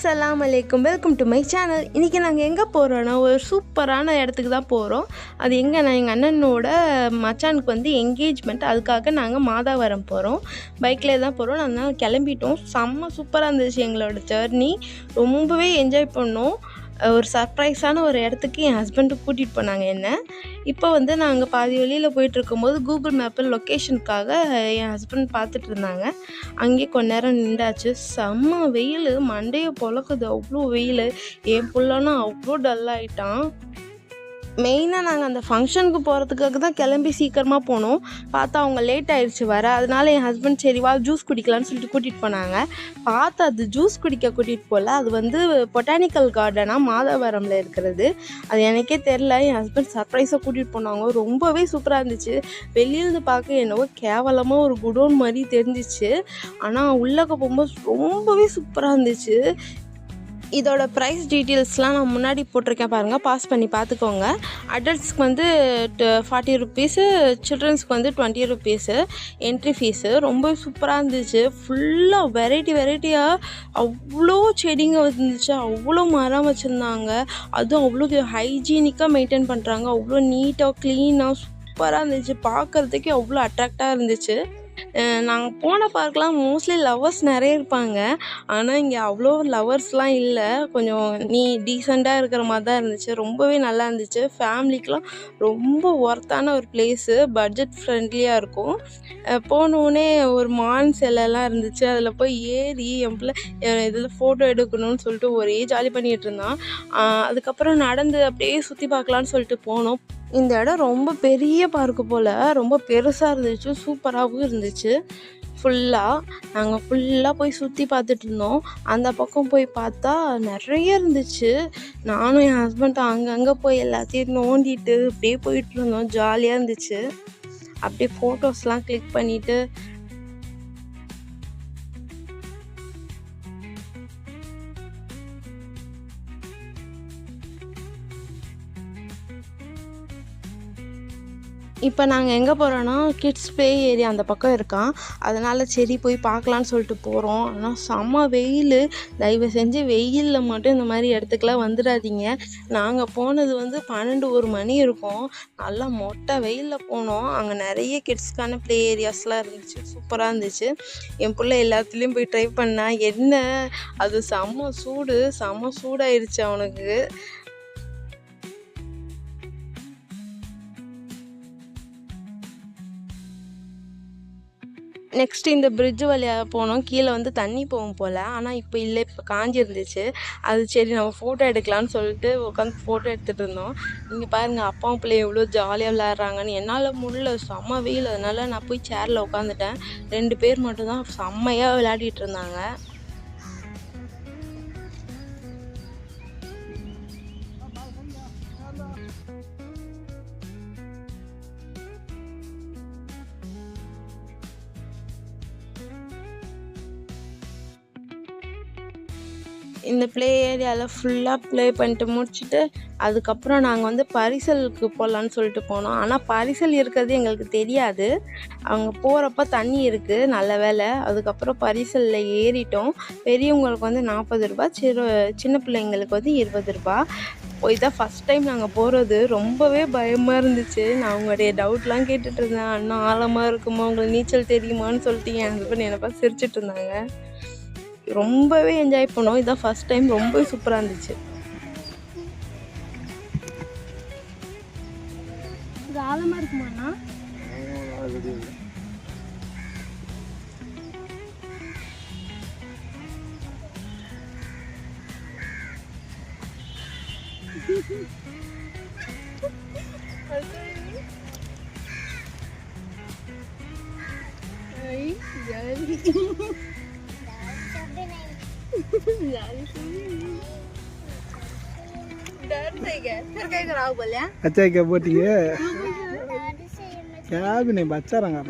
அஸ்ஸலாமு அலைக்கும், welcome to my channel. இன்றைக்கி நாங்கள் எங்கே போகிறோன்னா ஒரு சூப்பரான இடத்துக்கு தான் போகிறோம். அது எங்கன்னா எங்கள் அண்ணனோட மச்சானுக்கு வந்து என்கேஜ்மெண்ட். அதுக்காக நாங்கள் மாதாவரம் போகிறோம். பைக்கில் தான் போகிறோம். அதனால் கிளம்பிட்டோம். செம்ம சூப்பராக இருந்துச்சு எங்களோட ஜர்னி. ரொம்பவே என்ஜாய் பண்ணோம். ஒரு சர்ப்ரைஸான ஒரு இடத்துக்கு என் ஹஸ்பண்டு கூட்டிகிட்டு போனாங்க என்ன. இப்போ வந்து நாங்கள் பாதி வழியில் போயிட்டுருக்கும்போது கூகுள் மேப்பில் லொக்கேஷனுக்காக என் ஹஸ்பண்ட் பார்த்துட்டு இருந்தாங்க. அங்கேயே கொஞ்ச நேரம் நின்றாச்சு. செம்ம வெயில், மண்டையை பொழக்குது, அவ்வளோ வெயில். என் புள்ளனா அவ்வளோ டல்லாகிட்டான். மெயினாக நாங்கள் அந்த ஃபங்க்ஷனுக்கு போகிறதுக்காக தான் கிளம்பி சீக்கிரமாக போனோம். பார்த்தா அவங்க லேட் ஆகிடுச்சு வர. அதனால என் ஹஸ்பண்ட் சரி வா ஜூஸ் குடிக்கலான்னு சொல்லிட்டு கூட்டிகிட்டு போனாங்க. பார்த்தா அது ஜூஸ் குடிக்க கூட்டிகிட்டு போகல. அது வந்து பொட்டானிக்கல் கார்டனாக மாதாவரமில் இருக்கிறது. அது எனக்கே தெரில. என் ஹஸ்பண்ட் சர்ப்ரைஸாக கூட்டிகிட்டு போனாங்க. ரொம்பவே சூப்பராக இருந்துச்சு. வெளியிலேருந்து பார்க்க என்னவோ கேவலமாக ஒரு குடோன் மாதிரி தெரிஞ்சிச்சு. ஆனால் உள்ளக்க போகும்போது ரொம்பவே சூப்பராக இருந்துச்சு. இதோட ப்ரைஸ் டீட்டெயில்ஸ்லாம் நான் முன்னாடி போட்டிருக்கேன் பாருங்கள், பாஸ் பண்ணி பார்த்துக்கோங்க. அடல்ட்ஸ்க்கு வந்து 40 ருப்பீஸு, சில்ட்ரன்ஸ்க்கு வந்து 20 ருப்பீஸு என்ட்ரி ஃபீஸு. ரொம்ப சூப்பராக இருந்துச்சு. ஃபுல்லாக வெரைட்டியாக அவ்வளோ செடிங்க வந்துச்சு, அவ்வளோ மரம் வச்சுருந்தாங்க. அதுவும் அவ்வளோ ஹைஜீனிக்காக மெயின்டைன் பண்ணுறாங்க. அவ்வளோ நீட்டாக க்ளீனாக சூப்பராக இருந்துச்சு. பார்க்குறதுக்கே அவ்வளோ அட்ராக்டாக இருந்துச்சு. நாங்கள் போன பார்க்லாம் மோஸ்ட்லி லவ்வர்ஸ் நிறைய இருப்பாங்க. ஆனால் இங்கே அவ்வளோ லவ்வர்ஸ்லாம் இல்லை. கொஞ்சம் டீசெண்டாக இருக்கிற மாதிரி தான் இருந்துச்சு. ரொம்பவே நல்லா இருந்துச்சு. ஃபேமிலிக்கெலாம் ரொம்ப ஒர்த்தான ஒரு பிளேஸு. பட்ஜெட் ஃப்ரெண்ட்லியாக இருக்கும். போனோடனே ஒரு மான் சிலைலாம் இருந்துச்சு. அதில் போய் ஏறி என் பிள்ளை இதில் ஃபோட்டோ எடுக்கணும்னு சொல்லிட்டு ஒரே ஜாலி பண்ணிகிட்டு இருந்தான். அதுக்கப்புறம் நடந்து அப்படியே சுற்றி பார்க்கலான்னு சொல்லிட்டு போனோம். இந்த இடம் ரொம்ப பெரிய பார்க்கு போல், ரொம்ப பெருசாக இருந்துச்சு. சூப்பராகவும் இருந்துச்சு. நாங்கள் ஃபுல்லாக போய் சுற்றி பார்த்துட்டு இருந்தோம். அந்த பக்கம் போய் பார்த்தா நிறைய இருந்துச்சு. நானும் என் ஹஸ்பண்டும் அங்கங்கே போய் எல்லாத்தையும் நோண்டிட்டு அப்படியே போயிட்டு இருந்தோம். ஜாலியாக இருந்துச்சு. அப்படியே ஃபோட்டோஸ்லாம் கிளிக் பண்ணிவிட்டு இப்போ நாங்கள் எங்கே போகிறோன்னா கிட்ஸ் ப்ளே ஏரியா அந்த பக்கம் இருக்கான். அதனால் சரி போய் பார்க்கலான்னு சொல்லிட்டு போகிறோம். ஆனால் செம்ம வெயில். தயவு செஞ்சு வெயிலில் மட்டும் இந்த மாதிரி இடத்துக்குலாம் வந்துடாதீங்க. நாங்கள் போனது வந்து 12-1 மணி இருக்கும். நல்லா மொட்டை வெயிலில் போனோம். அங்கே நிறைய கிட்ஸ்க்கான ப்ளே ஏரியாஸ்லாம் இருந்துச்சு. சூப்பராக இருந்துச்சு. என் பிள்ளை எல்லாத்துலேயும் போய் ட்ரை பண்ணால் என்ன, அது செம்ம சூடாயிடுச்சு அவனுக்கு. நெக்ஸ்ட்டு இந்த பிரிட்ஜு வழியாக போனோம். கீழே வந்து தண்ணி போகும் போல். ஆனால் இப்போ இல்லை, இப்போ காஞ்சி இருந்துச்சு. அது சரி நம்ம ஃபோட்டோ எடுக்கலான்னு சொல்லிட்டு உட்காந்து ஃபோட்டோ எடுத்துகிட்டு இருந்தோம். இங்கே பாருங்கள், அப்பாவும் பிள்ளை எவ்வளோ ஜாலியாக விளையாடுறாங்கன்னு. என்னால் முடியல, செம்ம வெயில். அதனால் நான் போய் சேரில் உட்காந்துட்டேன். 2 பேர் மட்டும்தான் செம்மையாக விளையாடிட்டு இருந்தாங்க. இந்த ப்ளே ஏரியாவில் ஃபுல்லாக ப்ளே பண்ணிட்டு முடிச்சுட்டு அதுக்கப்புறம் நாங்கள் வந்து பரிசலுக்கு போகலான்னு சொல்லிட்டு போனோம். ஆனால் பரிசல் இருக்கிறது எங்களுக்கு தெரியாது. அங்கே போகிறப்ப தண்ணி இருக்குது, நல்ல வேலை. அதுக்கப்புறம் பரிசலில் ஏறிட்டோம். பெரியவங்களுக்கு வந்து 40 ரூபா, சின்ன பிள்ளைங்களுக்கு வந்து 20 ரூபா. போய் தான் ஃபஸ்ட் டைம் நாங்கள் போகிறது. ரொம்பவே பயமாக இருந்துச்சு. நான் அவங்களுடைய டவுட்லாம் கேட்டுட்டு இருந்தேன். அண்ணா ஆழமாக இருக்குமா, உங்களுக்கு நீச்சல் தெரியுமான்னு சொல்லிட்டு என் ஹஸ்பண்ட் என்னை பார்த்து சிரிச்சிட்டு இருந்தாங்க. ரொம்பவே என்ஜாய் பண்ணோம். இதான் ஃபஸ்ட் டைம். ரொம்ப சூப்பராக இருந்துச்சு. இது ஆழமாக இருக்குமாண்ணா? अच्छा क्या बोटी है क्या भी नहीं बच्चा रंगा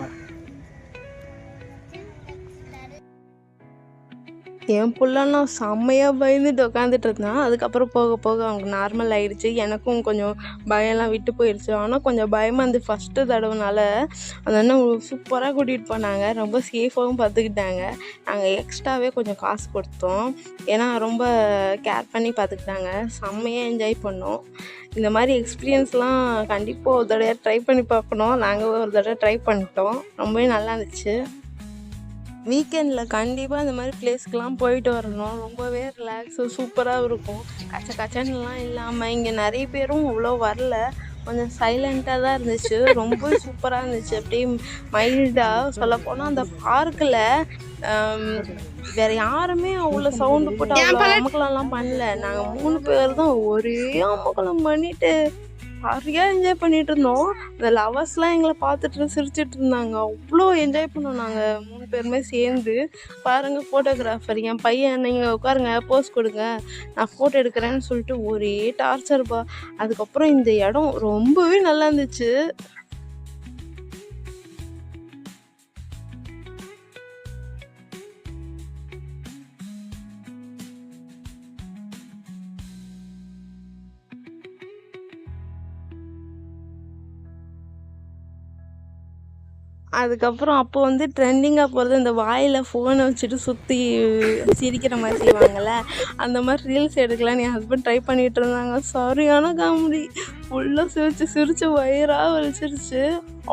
என் புள்ளனா செம்மையாக பயந்துட்டு உட்காந்துட்டு இருந்தான். அதுக்கப்புறம் போக போக அவனுக்கு நார்மல் ஆயிடுச்சு. எனக்கும் கொஞ்சம் பயம்லாம் விட்டு போயிடுச்சு. ஆனால் கொஞ்சம் பயமாக இருந்து ஃபஸ்ட்டு தடவைனால அந்த அண்ணன் சூப்பராக கூட்டிகிட்டு போனாங்க. ரொம்ப சேஃபாகவும் பார்த்துக்கிட்டாங்க. நாங்கள் எக்ஸ்ட்ராவே கொஞ்சம் காசு கொடுத்தோம். ஏன்னா ரொம்ப கேர் பண்ணி பார்த்துக்கிட்டாங்க. செம்மையாக என்ஜாய் பண்ணோம். இந்த மாதிரி எக்ஸ்பீரியன்ஸ்லாம் கண்டிப்பாக ஒரு தடவை ட்ரை பண்ணி பார்க்கணும். நாங்கள் ஒரு தடவை ட்ரை பண்ணிட்டோம். ரொம்பவே நல்லா இருந்துச்சு. வீக்கெண்டில் கண்டிப்பாக இந்த மாதிரி பிளேஸ்க்கெலாம் போயிட்டு வரணும். ரொம்பவே ரிலாக்ஸு சூப்பராக இருக்கும். கச்சன்னுலாம் இல்லாமல் இங்கே நிறைய பேரும் அவ்வளோ வரல. கொஞ்சம் சைலண்ட்டாக தான் இருந்துச்சு. ரொம்ப சூப்பராக இருந்துச்சு. அப்படியே மைல்டாக சொல்லப்போனால் அந்த பார்க்கில் வேறு யாருமே அவ்வளோ சவுண்டு போட்டு அவ்வளோ அமக்கலம்லாம் பண்ணல. நாங்கள் 3 பேர் தான் ஒரே அமக்கலம் பண்ணிவிட்டு நிறையா என்ஜாய் பண்ணிகிட்டு இருந்தோம். இந்த லவர்ஸ்லாம் எங்களை பார்த்துட்டு சிரிச்சிட்டு இருந்தாங்க. அவ்வளோ என்ஜாய் பண்ணோம் நாங்கள் 3 பேருமே சேர்ந்து. பாருங்கள் ஃபோட்டோகிராஃபர் என் பையன், நீங்கள் உட்காருங்க போஸ் கொடுங்க நான் ஃபோட்டோ எடுக்கிறேன்னு சொல்லிட்டு ஒரே டார்ச்சர்ப்பா. அதுக்கப்புறம் இந்த இடம் ரொம்பவே நல்லா இருந்துச்சு. அதுக்கப்புறம் அப்போ வந்து ட்ரெண்டிங்காக போகிறது இந்த வாயில் ஃபோனை வச்சுட்டு சுற்றி சிரிக்கிற மாதிரி செய்வாங்கள்ல, அந்த மாதிரி ரீல்ஸ் எடுக்கலான்னு என் ஹஸ்பண்ட் ட்ரை பண்ணிகிட்டு இருந்தாங்க. சரியான காமெடி. ஃபுல்லாக சிரித்து வயிறாக வலிச்சிருச்சு.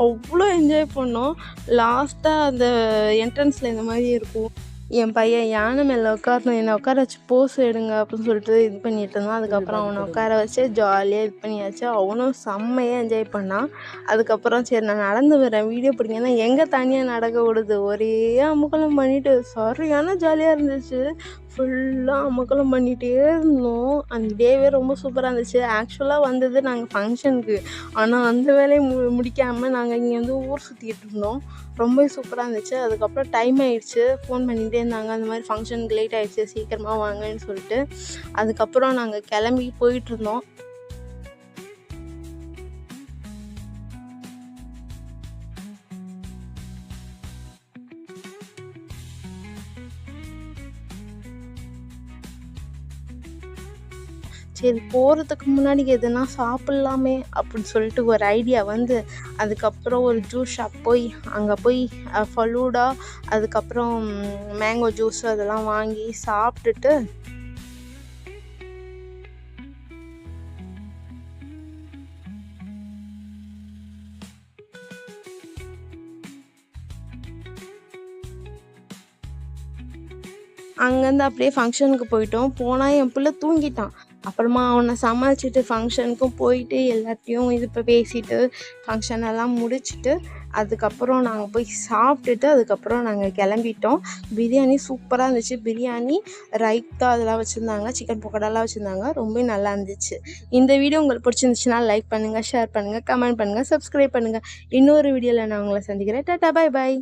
அவ்வளோ என்ஜாய் பண்ணோம். லாஸ்ட்டாக அந்த என்ட்ரன்ஸில் இந்த மாதிரி இருக்கும். என் பையன் யானை மேலே உட்காரணும், என்னை உட்கார வச்சு போஸ் எடுங்க அப்படின்னு சொல்லிட்டு இது பண்ணிகிட்டு இருந்தான். அதுக்கப்புறம் அவனை உட்கார வச்சு ஜாலியாக இது பண்ணியாச்சு. அவனும் செம்மையாக என்ஜாய் பண்ணான். அதுக்கப்புறம் சரி நான் நடந்து வரேன் வீடியோ பிடிங்கன்னா எங்கே தனியாக நடக்க விடுது, ஒரே அமக்கலம் பண்ணிவிட்டு சரியான ஜாலியாக இருந்துச்சு. ஃபுல்லாக அமக்கலம் பண்ணிகிட்டே இருந்தோம். அந்த டேவே ரொம்ப சூப்பராக இருந்துச்சு. ஆக்சுவலாக வந்தது நாங்கள் ஃபங்க்ஷனுக்கு, ஆனால் அந்த வேலையை முடிக்காமல் நாங்கள் இங்கே வந்து ஊர் சுற்றிக்கிட்டு இருந்தோம். ரொம்ப சூப்பராக இருந்துச்சு. அதுக்கப்புறம் டைம் ஆகிடுச்சு. ஃபோன் பண்ணிகிட்டே இருந்தாங்க, அந்த மாதிரி ஃபங்க்ஷனுக்கு லேட் ஆகிடுச்சு சீக்கிரமாக வாங்கன்னு சொல்லிட்டு. அதுக்கப்புறம் நாங்கள் கிளம்பி போயிட்டுருந்தோம். சரி போகிறதுக்கு முன்னாடி எதுனா சாப்பிட்லாமே அப்படின்னு சொல்லிட்டு ஒரு ஐடியா வந்து, அதுக்கப்புறம் ஒரு ஜூஸ் ஷாப் போய் அங்கே போய் ஃபலூடா, அதுக்கப்புறம் மேங்கோ ஜூஸ் அதெல்லாம் வாங்கி சாப்பிட்டுட்டு அங்கேருந்து அப்படியே ஃபங்க்ஷனுக்கு போயிட்டோம். போனால் என் பிள்ளை தூங்கிட்டான். அப்புறமா அவனை சமாளிச்சுட்டு ஃபங்க்ஷனுக்கும் போயிட்டு எல்லாத்தையும் இது இப்போ பேசிட்டு ஃபங்க்ஷன் எல்லாம் முடிச்சுட்டு அதுக்கப்புறம் நாங்கள் போய் சாப்பிட்டுட்டு அதுக்கப்புறம் நாங்கள் கிளம்பிட்டோம். பிரியாணி சூப்பராக இருந்துச்சு. பிரியாணி, ரைத்தா அதெல்லாம் வச்சுருந்தாங்க, சிக்கன் பக்கோடாலாம் வச்சுருந்தாங்க. ரொம்ப நல்லா இருந்துச்சு. இந்த வீடியோ உங்களுக்கு பிடிச்சிருந்துச்சுன்னா லைக் பண்ணுங்கள், ஷேர் பண்ணுங்கள், கமெண்ட் பண்ணுங்கள், சப்ஸ்கிரைப் பண்ணுங்கள். இன்னொரு வீடியோவில் நான் உங்களை சந்திக்கிறேன். டாட்டா, பாய் பாய்.